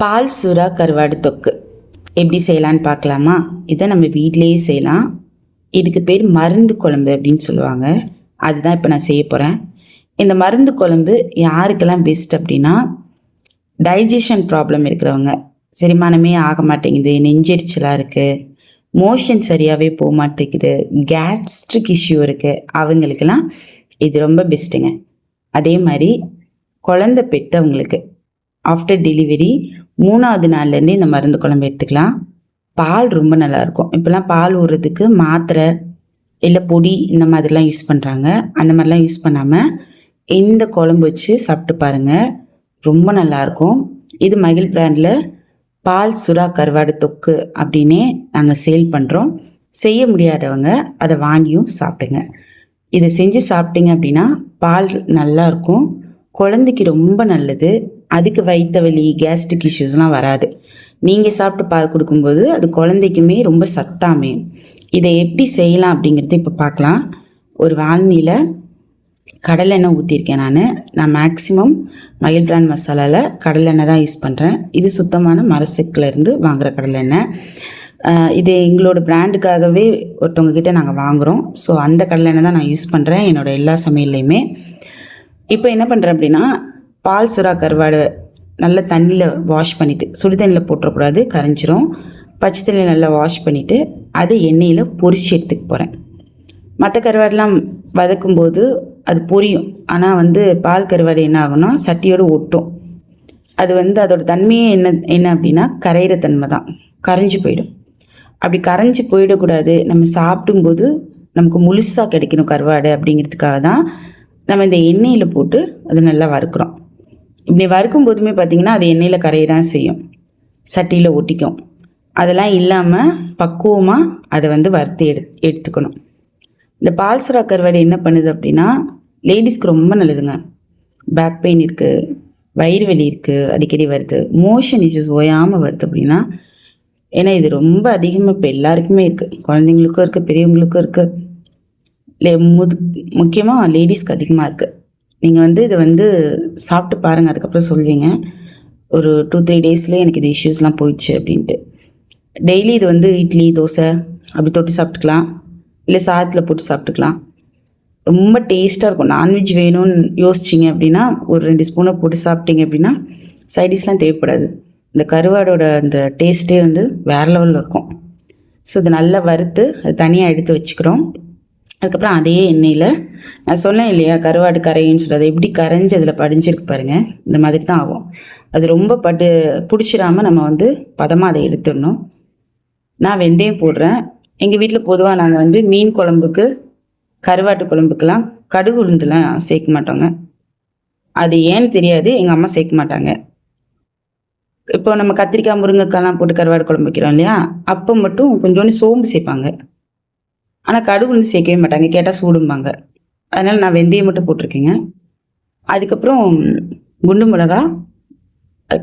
பால் சுறா கருவாடு தொக்கு எப்படி செய்யலான்னு பார்க்கலாமா? இதை நம்ம வீட்டிலேயே செய்யலாம். இதுக்கு பேர் மருந்து குழம்பு அப்படின்னு சொல்லுவாங்க. அதுதான் இப்போ நான் செய்ய போகிறேன். இந்த மருந்து குழம்பு யாருக்கெல்லாம் பெஸ்ட் அப்படின்னா, டைஜஷன் ப்ராப்ளம் இருக்கிறவங்க, செரிமானமே ஆக மாட்டேங்குது, நெஞ்செரிச்சலாக இருக்குது, மோஷன் சரியாகவே போக மாட்டேங்குது, கேஸ்ட்ரிக் இஷ்யூ இருக்குது, அவங்களுக்கெல்லாம் இது ரொம்ப பெஸ்ட்டுங்க. அதே மாதிரி குழந்தை பெற்றவங்களுக்கு ஆஃப்டர் டெலிவரி 3வது நாள்லேருந்தே இந்த மருந்து குழம்பு எடுத்துக்கலாம். பால் ரொம்ப நல்லாயிருக்கும். இப்போலாம் பால் ஊறுறதுக்கு மாத்திரை இல்லை பொடி இந்த மாதிரிலாம் யூஸ் பண்ணுறாங்க. அந்த மாதிரிலாம் யூஸ் பண்ணாமல் இந்த குழம்பு வச்சு சாப்பிட்டு பாருங்கள், ரொம்ப நல்லாயிருக்கும். இது மகிழ் பிராண்டில் பால் சுறா கருவாடு தொக்கு அப்படின்னே நாங்கள் சேல் பண்ணுறோம். செய்ய முடியாதவங்க அதை வாங்கியும் சாப்பிடுங்க. இதை செஞ்சு சாப்பிட்டீங்க அப்படின்னா பால் நல்லாயிருக்கும், குழந்தைக்கு ரொம்ப நல்லது. அதுக்கு வயிற்று வலி, கேஸ்ட்ரிக் இஷ்யூஸ்லாம் வராது. நீங்கள் சாப்பிட்டு பால் கொடுக்கும்போது அது குழந்தைக்குமே ரொம்ப சத்தாமே. இதை எப்படி செய்யலாம் அப்படிங்கிறத இப்போ பார்க்கலாம். ஒரு வாழனியில் கடலெண்ணெய் ஊற்றிருக்கேன். நான் மேக்ஸிமம் மகிழ் பிராண்ட் மசாலாவில் கடலெண்ணெய் தான் யூஸ் பண்ணுறேன். இது சுத்தமான மரசெக்கிலேருந்து வாங்குகிற கடலெண்ணெய். இது எங்களோட பிராண்டுக்காகவே ஒருத்தவங்கக்கிட்ட நாங்கள் வாங்குகிறோம். ஸோ அந்த கடலெண்ணெய் தான் நான் யூஸ் பண்ணுறேன் என்னோடய எல்லா சமையல்லையுமே. இப்போ என்ன பண்ணுறேன் அப்படின்னா, பால் சுறா கருவாடு நல்லா தண்ணியில் வாஷ் பண்ணிவிட்டு, சுடு தண்ணியில் போட்டுறக்கூடாது, கரைஞ்சிரும். பச்சை தண்ணியில் நல்லா வாஷ் பண்ணிவிட்டு அதை எண்ணெயில் பொரிச்சு எடுத்துக்க போகிறேன். மற்ற கருவாடெலாம் வதக்கும்போது அது பொரியும். ஆனால் பால் கருவாடு என்ன ஆகும்னா சட்டியோடு ஒட்டும். அது அதோட தன்மையே என்ன அப்படின்னா கரையிற தன்மை தான், கரைஞ்சி போயிடும். அப்படி கரைஞ்சி போயிடக்கூடாது. நம்ம சாப்பிடும்போது நமக்கு முழுசாக கிடைக்கணும் கருவாடு அப்படிங்கிறதுக்காக தான் நம்ம இந்த எண்ணெயில் போட்டு அது நல்லா வறுக்கிறோம். இப்படி வறுக்கும் போதுமே பார்த்திங்கன்னா அது எண்ணெயில் கரைய தான் செய்யும், சட்டியில் ஒட்டிக்கும். அதெல்லாம் இல்லாமல் பக்குவமாக அதை வறுத்து எடுத்துக்கணும். இந்த பால் சுறா கருவாடு என்ன பண்ணுது அப்படின்னா லேடிஸ்க்கு ரொம்ப நல்லதுங்க. பேக் பெயின் இருக்குது, வயிறு வலி இருக்குது, அடிக்கடி வருது, மோஷன் இஷ்யூஸ் ஓயாமல் வருது அப்படின்னா, ஏன்னா இது ரொம்ப அதிகமாக இப்போ எல்லாருக்குமே இருக்குது, குழந்தைங்களுக்கும் இருக்குது, பெரியவங்களுக்கும் இருக்குது, முக்கியமாக லேடிஸ்க்கு அதிகமாக இருக்குது. நீங்கள் இதை சாப்பிட்டு பாருங்கள், அதுக்கப்புறம் சொல்வீங்க ஒரு 2-3 டேஸ்லேயே எனக்கு இது இஷ்யூஸ்லாம் போயிடுச்சு அப்படின்ட்டு. டெய்லி இது இட்லி தோசை அப்படி தொட்டு சாப்பிட்டுக்கலாம், இல்லை சாதத்தில் போட்டு சாப்பிட்டுக்கலாம். ரொம்ப டேஸ்ட்டாக இருக்கும். நான்வெஜ் வேணும்னு யோசிச்சிங்க அப்படின்னா ஒரு 2 ஸ்பூனை போட்டு சாப்பிட்டீங்க அப்படின்னா சைடிஷ்லாம் தேவைப்படாது. இந்த கருவாடோட அந்த டேஸ்ட்டே வேறு லெவலில் இருக்கும். ஸோ இதை நல்லா வறுத்து அது தனியாக எடுத்து வச்சுக்கிறோம். அதுக்கப்புறம் அதே எண்ணெயில் நான் சொன்னேன் இல்லையா கருவாடு கரையுன்னு சொல்லி, அதை எப்படி கரைஞ்சி அதில் படிஞ்சிருக்கு பாருங்கள், இந்த மாதிரி தான் ஆகும். அது ரொம்ப பிடிச்சிடாமல் நம்ம பதமாக அதை எடுத்துடணும். நான் வெந்தயம் போடுறேன். எங்கள் வீட்டில் பொதுவாக நாங்கள் மீன் குழம்புக்கு, கருவாட்டு குழம்புக்கெல்லாம் கடுகு உளுந்துலாம் சேர்க்க மாட்டோங்க. அது ஏன்னு தெரியாது, எங்கள் அம்மா சேர்க்க மாட்டாங்க. இப்போ நம்ம கத்திரிக்காய் முருங்கைக்காய்லாம் போட்டு கருவாடு குழம்பு வைக்கிறோம் இல்லையா, அப்போ மட்டும் கொஞ்சோண்டு சோம்பு சேர்ப்பாங்க. ஆனால் கடுகு சேர்க்கவே மாட்டாங்க, கேட்டால் சூடும்பாங்க. அதனால் நான் வெந்தயம் மட்டும் போட்டிருக்கேங்க. அதுக்கப்புறம் குண்டு மிளகா,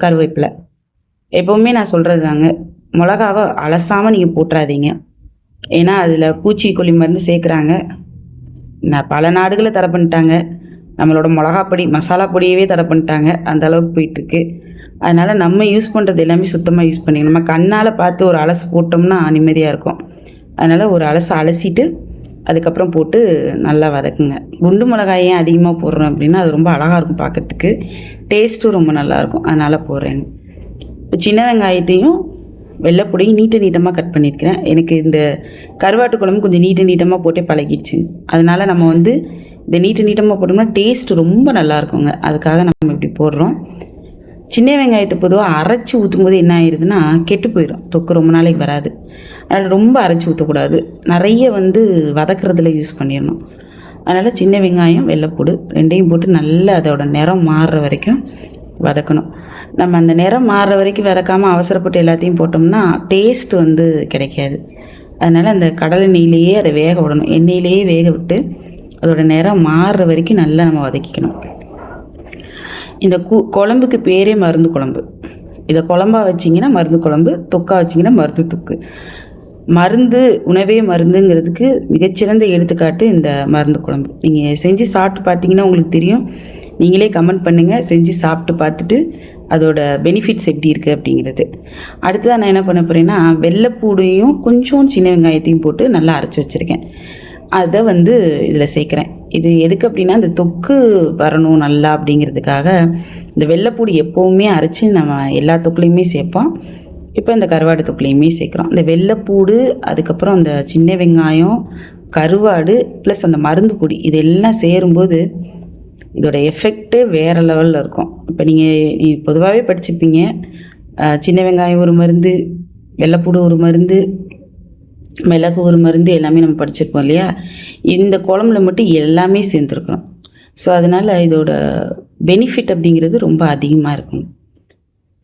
கருவேப்பிலை. எப்போவுமே நான் சொல்கிறது தாங்க, மிளகாவை அலசாமல் நீங்கள் போட்டுறாதீங்க. ஏன்னா அதில் பூச்சிக்கொல்லி மருந்து சேர்க்குறாங்க. பல நாடுகளை தடை பண்ணிட்டாங்க. நம்மளோட மிளகாப்பொடி, மசாலா பொடியவே தடை பண்ணிட்டாங்க. அந்த அளவுக்கு போயிட்டுருக்கு. அதனால் நம்ம யூஸ் பண்ணுறது எல்லாமே சுத்தமாக யூஸ் பண்ணிக்கணும். நம்ம கண்ணால் பார்த்து ஒரு அலசு போட்டோம்னா நிம்மதியாக இருக்கும். அதனால் ஒரு அலசிட்டு அதுக்கப்புறம் போட்டு நல்லா வதக்குங்க. குண்டு மிளகாய் ஏன் அதிகமாக போடுறோம் அப்படின்னா அது ரொம்ப அழகாக இருக்கும் பார்க்குறதுக்கு, டேஸ்ட்டும் ரொம்ப நல்லாயிருக்கும், அதனால் போடுறேங்க. இப்போ சின்ன வெங்காயத்தையும் வெள்ளைப்பொடியும் நீட்டமாக கட் பண்ணியிருக்கிறேன். எனக்கு இந்த கருவாட்டு குழம்பு கொஞ்சம் நீட்டமாக போட்டே பழகிடுச்சு. அதனால் நம்ம இந்த நீட்டமாக போட்டோம்னா டேஸ்ட்டு ரொம்ப நல்லாயிருக்குங்க. அதுக்காக நம்ம இப்படி போடுறோம். சின்ன வெங்காயத்தை பொதுவாக அரைச்சி ஊற்றும் போது என்ன ஆயிடுதுன்னா கெட்டு போயிடும், தொக்கு ரொம்ப நாளைக்கு வராது. அதனால் ரொம்ப அரைச்சி ஊற்றக்கூடாது, நிறைய வதக்கிறதுல யூஸ் பண்ணிடணும். அதனால் சின்ன வெங்காயம் வெள்ளைப்பூடு ரெண்டையும் போட்டு நல்லா அதோட நிறம் மாறுற வரைக்கும் வதக்கணும். நம்ம அந்த நிறம் மாறுற வரைக்கும் வதக்காமல் அவசரப்பட்டு எல்லாத்தையும் போட்டோம்னா டேஸ்ட் கிடைக்காது. அதனால் அந்த கடலை எண்ணெயிலேயே அதை வேக விடணும். எண்ணெயிலேயே வேக விட்டு அதோட நிறம் மாறுற வரைக்கும் நல்லா நம்ம வதக்கிக்கணும். இந்த குழம்புக்கு பேரே மருந்து குழம்பு. இதை குழம்பாக வச்சிங்கன்னா மருந்து குழம்பு, தொக்கா வச்சிங்கன்னா மருந்து தொக்கு. மருந்து உணவே மருந்துங்கிறதுக்கு மிகச்சிறந்த எடுத்துக்காட்டு இந்த மருந்து குழம்பு. நீங்கள் செஞ்சு சாப்பிட்டு பார்த்தீங்கன்னா உங்களுக்கு தெரியும். நீங்களே கமெண்ட் பண்ணுங்கள், செஞ்சு சாப்பிட்டு பார்த்துட்டு அதோட பெனிஃபிட்ஸ் எப்படி இருக்குது அப்படிங்கிறது. அடுத்ததான் நான் என்ன பண்ண போகிறேன்னா, வெள்ளைப்பூடையும் கொஞ்சம் சின்ன வெங்காயத்தையும் போட்டு நல்லா அரைச்சி வச்சுருக்கேன். அதை வந்து இதில் சேர்க்குறேன். இது எதுக்கு அப்படின்னா, இந்த தொக்கு வரணும் நல்லா அப்படிங்கிறதுக்காக இந்த வெள்ளைப்பூடு எப்போவுமே அரைச்சி நம்ம எல்லா தொக்குலையுமே சேர்ப்போம். இப்போ இந்த கருவாடு தொக்குலையுமே சேர்க்குறோம். இந்த வெள்ளைப்பூடு, அதுக்கப்புறம் அந்த சின்ன வெங்காயம், கருவாடு ப்ளஸ் அந்த மருந்து பொடி, இதெல்லாம் சேரும்போது இதோட எஃபெக்ட்டு வேறு லெவலில் இருக்கும். இப்போ நீங்கள் பொதுவாகவே படிச்சுப்பீங்க, சின்ன வெங்காயம் ஒரு மருந்து, வெள்ளைப்பூடு ஒரு மருந்து, மிளகு ஒரு மருந்து, எல்லாமே நம்ம படிச்சிருப்போம் இல்லையா. இந்த குழம்புல மட்டும் எல்லாமே சேர்ந்துருக்கணும். ஸோ அதனால் இதோட பெனிஃபிட் அப்படிங்கிறது ரொம்ப அதிகமாக இருக்கும்.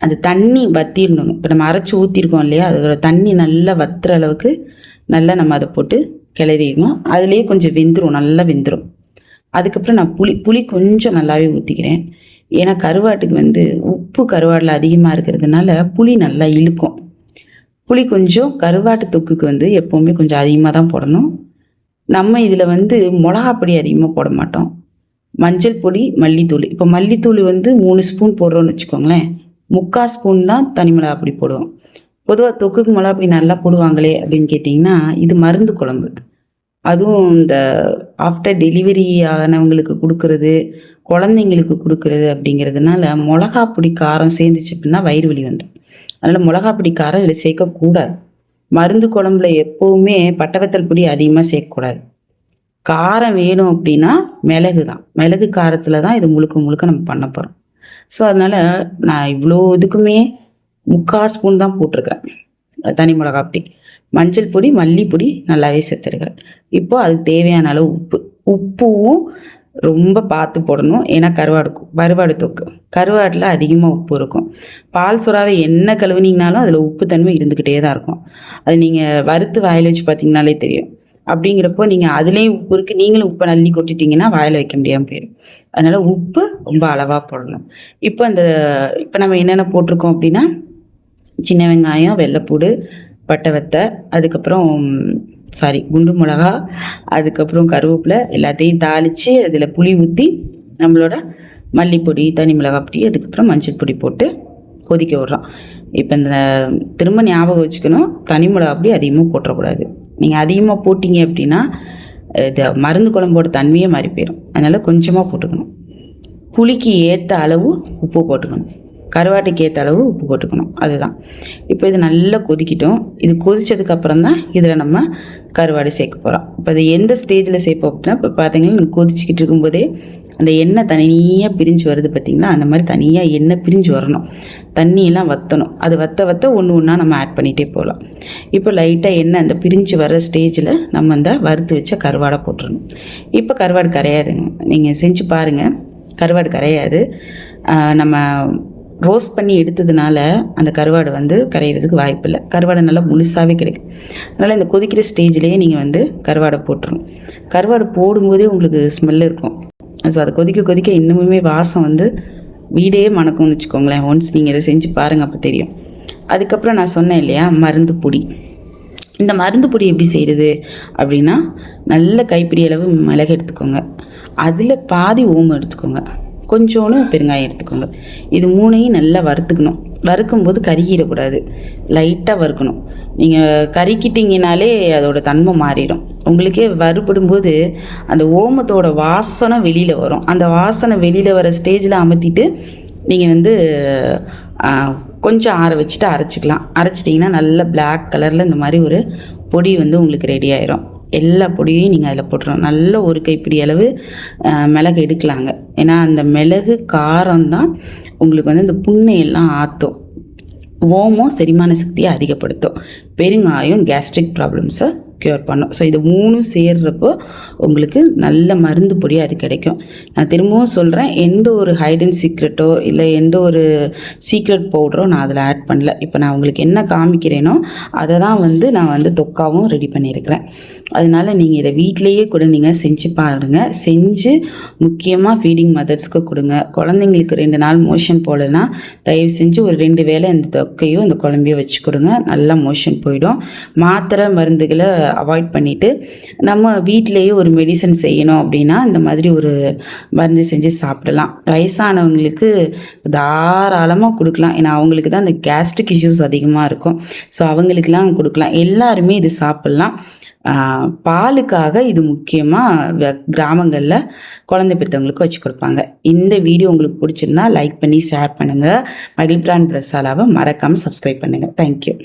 அந்த தண்ணி வற்றிடணுங்க. இப்போ நம்ம அரைச்சி ஊற்றிருக்கோம் இல்லையா, அதோட தண்ணி நல்லா வற்றுற அளவுக்கு நல்லா நம்ம அதை போட்டு கிளறிடணும். அதுலேயே கொஞ்சம் வெந்துடும், நல்லா வெந்துடும். அதுக்கப்புறம் நான் புளி கொஞ்சம் நல்லாவே ஊற்றிக்கிறேன். ஏன்னா கருவாட்டுக்கு வந்து உப்பு கருவாடில் அதிகமாக இருக்கிறதுனால புளி நல்லா இழுக்கும். புளி கொஞ்சம் கருவாட்டு தொக்குக்கு வந்து எப்போவுமே கொஞ்சம் அதிகமாக தான் போடணும். நம்ம இதில் வந்து மிளகாப்பொடி அதிகமாக போட மாட்டோம். மஞ்சள் பொடி, மல்லித்தூள். இப்போ மல்லித்தூள் வந்து 3 ஸ்பூன் போடுறோன்னு வச்சுக்கோங்களேன், 3/4 ஸ்பூன் தான் தனி மிளகாப்பொடி போடுவோம். பொதுவாக தொக்குக்கு மிளகாப்பொடி நல்லா போடுவாங்களே அப்படின்னு கேட்டிங்கன்னா, இது மருந்து குழம்பு. அதுவும் இந்த ஆஃப்டர் டெலிவரி ஆனவங்களுக்கு கொடுக்கறது, குழந்தைங்களுக்கு கொடுக்கறது அப்படிங்கிறதுனால மிளகாப்பொடி காரம் சேர்ந்துச்சு அப்படின்னா வயிறு வலி வந்துடும். அதனால் மிளகாப்பொடி காரம் இதில் சேர்க்கக்கூடாது. மருந்து குழம்புல எப்போவுமே பட்டவத்தல் பொடி அதிகமாக சேர்க்கக்கூடாது. காரம் வேணும் அப்படின்னா மிளகு தான், மிளகு காரத்தில் தான் இது முழுக்க முழுக்க நம்ம பண்ண போகிறோம். ஸோ அதனால் நான் இவ்வளோ இதுக்குமே 3/4 ஸ்பூன் தான் போட்டிருக்கிறேன் தனி மிளகாப்பொடி. மஞ்சள் பொடி, மல்லிப்பொடி நல்லாவே சேர்த்துருக்கிறேன். இப்போது அதுக்கு தேவையான அளவு உப்பும் ரொம்ப பார்த்து போடணும். ஏன்னா கருவாடு தொக்கு, கருவாட்டில் அதிகமாக உப்பு இருக்கும். பால் சுறாவை என்ன கழுவுனீங்கனாலும் அதில் உப்பு தன்மை இருந்துக்கிட்டே தான் இருக்கும். அது நீங்கள் வறுத்து வாயில் வச்சு பார்த்தீங்கனாலே தெரியும். அப்படிங்கிறப்போ நீங்கள் அதுலேயும் உப்பு இருக்குது, நீங்களும் உப்பை அள்ளி கொட்டிட்டிங்கன்னா வாயில் வைக்க முடியாமல் போயிடும். அதனால் உப்பு ரொம்ப அளவாக போடணும். இப்போ நம்ம என்னென்ன போட்டிருக்கோம் அப்படின்னா, சின்ன வெங்காயம், வெள்ளைப்பூடு, பட்டை வத்தை, அதுக்கப்புறம் குண்டு மிளகா, அதுக்கப்புறம் கருவேப்பிலை, எல்லாத்தையும் தாளித்து அதில் புளி ஊற்றி நம்மளோட மல்லிப்பொடி, தனி மிளகாப்பொடி, அதுக்கப்புறம் மஞ்சள் பொடி போட்டு கொதிக்க விட்றோம். இப்போ இந்த திரும்ப ஞாபகம் வச்சுக்கணும், தனி மிளகாப்பொடி அதிகமாக போட்டுறக்கூடாது. நீங்கள் அதிகமாக போட்டிங்க அப்படின்னா இது மருந்து குழம்போட தன்மையே மாறி போயிடும். அதனால் கொஞ்சமாக போட்டுக்கணும். புளிக்கு ஏற்ற அளவு உப்பு போட்டுக்கணும், கருவாட்டுக்கு ஏற்ற அளவு உப்பு போட்டுக்கணும். அதுதான். இப்போ இது நல்லா கொதிக்கிட்டோம். இது கொதித்ததுக்கப்புறம் தான் இதில் நம்ம கருவாடு சேர்க்க போகிறோம். இப்போ அது எந்த ஸ்டேஜில் சேர்ப்போம் அப்படின்னா, இப்போ பார்த்தீங்கன்னா கொதிச்சிக்கிட்டு இருக்கும்போதே அந்த எண்ணெய் தனியாக பிரிஞ்சு வருது பார்த்திங்களா, அந்த மாதிரி தனியாக எண்ணெய் பிரிஞ்சு வரணும், தண்ணியெல்லாம் வற்றணும். அது வற்ற ஒன்று ஒன்றா நம்ம ஆட் பண்ணிகிட்டே போகலாம். இப்போ லைட்டாக எண்ணெய் அந்த பிரிஞ்சு வர ஸ்டேஜில் நம்ம அந்த வறுத்து வச்ச கருவாடை போட்டுடணும். இப்போ கருவாடு கரையாதுங்க, நீங்கள் செஞ்சு பாருங்கள், கருவாடு கரையாது. நம்ம ரோஸ்ட் பண்ணி எடுத்ததுனால அந்த கருவாடு வந்து கரையிறதுக்கு வாய்ப்பு இல்லை. கருவாடு நல்லா முழுசாகவே கிடைக்கும். அதனால் இந்த கொதிக்கிற ஸ்டேஜ்லேயே நீங்கள் வந்து கருவாடை போட்டுருணும். கருவாடு போடும்போதே உங்களுக்கு ஸ்மெல் இருக்கும். ஸோ அதை கொதிக்க இன்னுமே வாசம் வந்து வீடே மணக்கும்னு வச்சுக்கோங்களேன். ஒன்ஸ் நீங்கள் இதை செஞ்சு பாருங்கள், அப்போ தெரியும். அதுக்கப்புறம் நான் சொன்னேன் இல்லையா, மருந்து பொடி. இந்த மருந்து பொடி எப்படி செய்கிறது அப்படின்னா, நல்ல கைப்பிடி அளவு மிளகு எடுத்துக்கோங்க, அதில் பாதி ஓமம் எடுத்துக்கோங்க, கொஞ்சோன்னு பெருங்காயம் எடுத்துக்கோங்க. இது 3ஐயும் நல்லா வறுத்துக்கணும். வறுக்கும்போது கருகிடக்கூடாது, லைட்டாக வறுக்கணும். நீங்கள் கறிக்கிட்டிங்கனாலே அதோட தன்மை மாறிடும். உங்களுக்கே வறுபடும்போது அந்த ஓமத்தோட வாசனை வெளியில் வரும். அந்த வாசனை வெளியில் வர ஸ்டேஜில் அமர்த்திட்டு நீங்கள் வந்து கொஞ்சம் ஆற வச்சுட்டு அரைச்சிக்கலாம். அரைச்சிட்டிங்கன்னா நல்ல பிளாக் கலரில் இந்த மாதிரி ஒரு பொடி வந்து உங்களுக்கு ரெடி ஆயிரும். எல்லா பொடியையும் நீங்கள் அதில் போட்டுறோம். நல்ல ஒரு கைப்பிடி அளவு மிளகு எடுக்கலாங்க. ஏன்னா அந்த மிளகு காரம்தான் உங்களுக்கு வந்து இந்த புண்ணையெல்லாம் ஆற்றும். ஓமம் செரிமான சக்தியை அதிகப்படுத்தும். பெருங்காயம் கேஸ்ட்ரிக் ப்ராப்ளம்ஸை க்யூர் பண்ணும். ஸோ இது 3 சேர்றப்போ உங்களுக்கு நல்ல மருந்து பொடி அது கிடைக்கும். நான் திரும்பவும் சொல்கிறேன், எந்த ஒரு ஹைடன் சீக்ரெட்டோ இல்லை எந்த ஒரு சீக்ரெட் பவுடரோ நான் அதில் ஆட் பண்ணல. இப்போ நான் உங்களுக்கு என்ன காமிக்கிறேனோ அதை தான் வந்து நான் வந்து தொக்காவும் ரெடி பண்ணியிருக்கிறேன். அதனால் நீங்கள் இதை வீட்டிலையே கூட நீங்கள் செஞ்சு பாருங்கள். செஞ்சு முக்கியமாக ஃபீடிங் மதர்ஸ்க்கு கொடுங்க. குழந்தைங்களுக்கு 2 நாள் மோஷன் போகலன்னா தயவு செஞ்சு ஒரு 2 வேளை இந்த தொக்கையோ இந்த குழம்பையோ வச்சு கொடுங்க. நல்லா மோஷன் போயிடும். மாத்திரை மருந்துகளை அவாய்ட் பண்ணிவிட்டு நம்ம வீட்டிலேயே ஒரு மெடிசன் செய்யணும் அப்படின்னா இந்த மாதிரி ஒரு மருந்து செஞ்சு சாப்பிடலாம். வயசானவங்களுக்கு தாராளமாக கொடுக்கலாம். ஏன்னா அவங்களுக்கு தான் அந்த கேஸ்ட்ரிக் இஷ்யூஸ் அதிகமாக இருக்கும். ஸோ அவங்களுக்கெல்லாம் கொடுக்கலாம். எல்லாருமே இது சாப்பிட்லாம். பாலுக்காக இது முக்கியமாக கிராமங்களில் குழந்தை பெற்றவங்களுக்கு வச்சு கொடுப்பாங்க. இந்த வீடியோ உங்களுக்கு பிடிச்சிருந்தா லைக் பண்ணி ஷேர் பண்ணுங்கள். மகிழ் பிராண்ட் பிரசாலாவை மறக்காமல் சப்ஸ்கிரைப் பண்ணுங்கள். தேங்க்யூ.